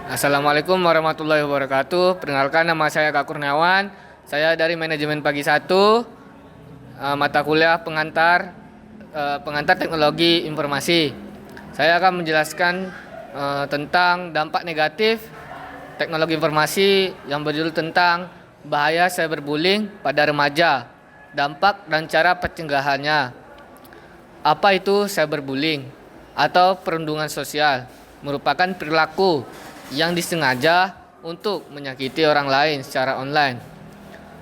Assalamualaikum warahmatullahi wabarakatuh. Perkenalkan, nama saya Kak Kurniawan. Saya dari Manajemen Pagi 1, mata kuliah pengantar teknologi informasi. Saya akan menjelaskan tentang dampak negatif teknologi informasi yang berjudul tentang bahaya cyberbullying pada remaja, dampak dan cara pencegahannya. Apa itu cyberbullying atau perundungan sosial? Merupakan perilaku yang disengaja untuk menyakiti orang lain secara online.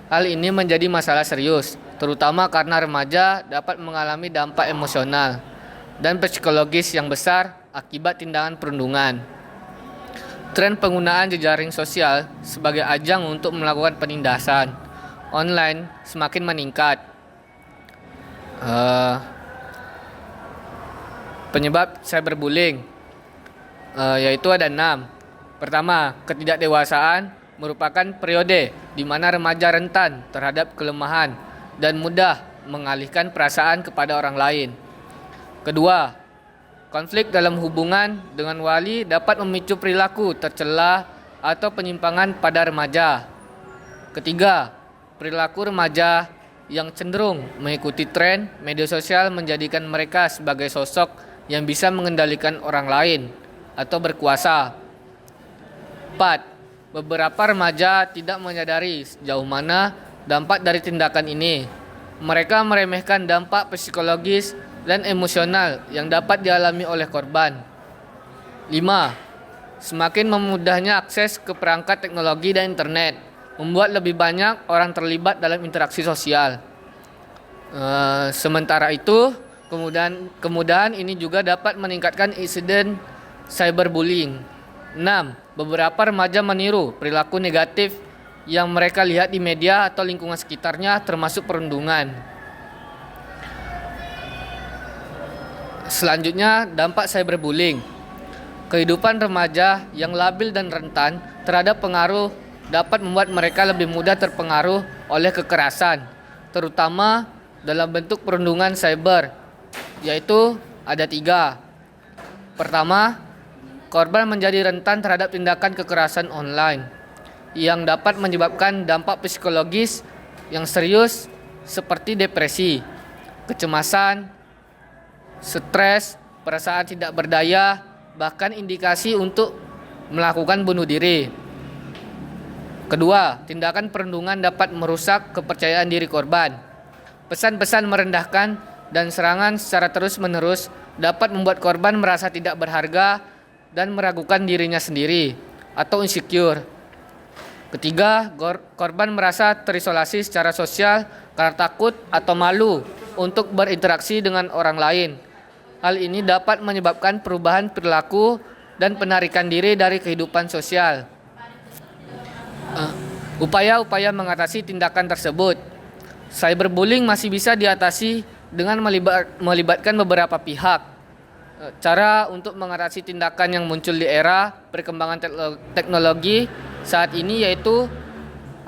Hal ini menjadi masalah serius, terutama karena remaja dapat mengalami dampak emosional dan psikologis yang besar akibat tindakan perundungan. Tren penggunaan jejaring sosial sebagai ajang untuk melakukan penindasan online semakin meningkat. Penyebab cyberbullying yaitu ada 6. Pertama, ketidakdewasaan merupakan periode di mana remaja rentan terhadap kelemahan dan mudah mengalihkan perasaan kepada orang lain. Kedua, konflik dalam hubungan dengan wali dapat memicu perilaku tercela atau penyimpangan pada remaja. Ketiga, perilaku remaja yang cenderung mengikuti tren media sosial menjadikan mereka sebagai sosok yang bisa mengendalikan orang lain atau berkuasa. 4. Beberapa remaja tidak menyadari sejauh mana dampak dari tindakan ini. Mereka meremehkan dampak psikologis dan emosional yang dapat dialami oleh korban. 5. Semakin memudahnya akses ke perangkat teknologi dan internet, membuat lebih banyak orang terlibat dalam interaksi sosial. Sementara itu, kemudahan ini juga dapat meningkatkan insiden cyberbullying. 6. Beberapa remaja meniru perilaku negatif yang mereka lihat di media atau lingkungan sekitarnya, termasuk perundungan. Selanjutnya, dampak cyberbullying. Kehidupan remaja yang labil dan rentan terhadap pengaruh dapat membuat mereka lebih mudah terpengaruh oleh kekerasan, terutama dalam bentuk perundungan cyber, yaitu ada 3. Pertama, korban menjadi rentan terhadap tindakan kekerasan online yang dapat menyebabkan dampak psikologis yang serius seperti depresi, kecemasan, stres, perasaan tidak berdaya, bahkan indikasi untuk melakukan bunuh diri. Kedua, tindakan perundungan dapat merusak kepercayaan diri korban. Pesan-pesan merendahkan dan serangan secara terus-menerus dapat membuat korban merasa tidak berharga dan meragukan dirinya sendiri atau insecure. Ketiga, korban merasa terisolasi secara sosial karena takut atau malu untuk berinteraksi dengan orang lain. Hal ini dapat menyebabkan perubahan perilaku dan penarikan diri dari kehidupan sosial. Upaya-upaya mengatasi tindakan tersebut. Cyberbullying masih bisa diatasi dengan melibatkan beberapa pihak. Cara untuk mengatasi tindakan yang muncul di era perkembangan teknologi saat ini yaitu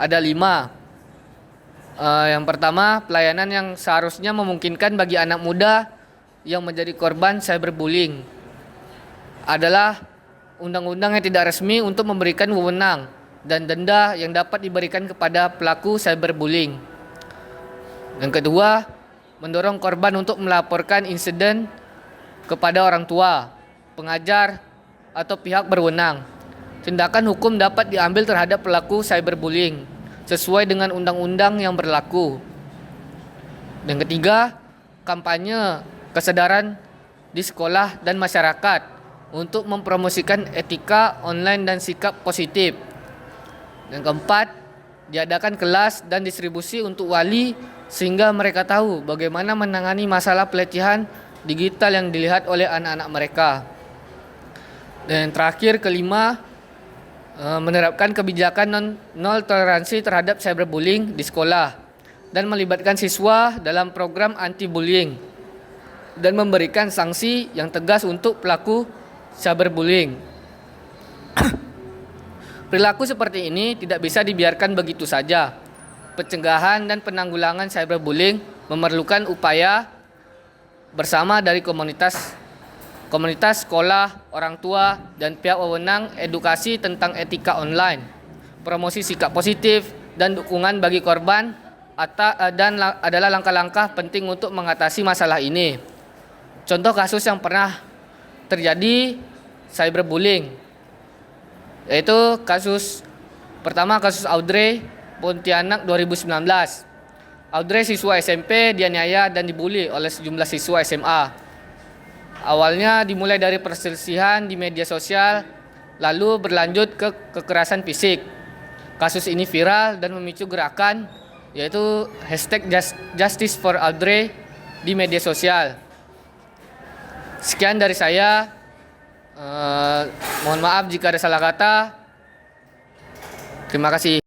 ada 5. Yang pertama, pelayanan yang seharusnya memungkinkan bagi anak muda yang menjadi korban cyberbullying adalah undang-undang yang tidak resmi untuk memberikan wewenang dan denda yang dapat diberikan kepada pelaku cyberbullying. Yang kedua, mendorong korban untuk melaporkan insiden kepada orang tua, pengajar, atau pihak berwenang. Tindakan hukum dapat diambil terhadap pelaku cyberbullying sesuai dengan undang-undang yang berlaku. Dan ketiga, kampanye kesadaran di sekolah dan masyarakat untuk mempromosikan etika online dan sikap positif. Dan keempat, diadakan kelas dan distribusi untuk wali sehingga mereka tahu bagaimana menangani masalah pelecehan digital yang dilihat oleh anak-anak mereka. Dan terakhir, kelima, menerapkan kebijakan nol toleransi terhadap cyberbullying di sekolah dan melibatkan siswa dalam program anti-bullying dan memberikan sanksi yang tegas untuk pelaku cyberbullying. Perilaku seperti ini tidak bisa dibiarkan begitu saja. Pencegahan dan penanggulangan cyberbullying memerlukan upaya bersama dari komunitas komunitas sekolah, orang tua, dan pihak wewenang edukasi tentang etika online, promosi sikap positif, dan dukungan bagi korban adalah langkah-langkah penting untuk mengatasi masalah ini. Contoh kasus yang pernah terjadi cyberbullying, yaitu pertama kasus Audrey Pontianak 2019. Audrey siswa SMP dianiaya dan dibully oleh sejumlah siswa SMA. Awalnya dimulai dari perselisihan di media sosial, lalu berlanjut ke kekerasan fisik. Kasus ini viral dan memicu gerakan, yaitu #Justice for Audrey di media sosial. Sekian dari saya. Mohon maaf jika ada salah kata. Terima kasih.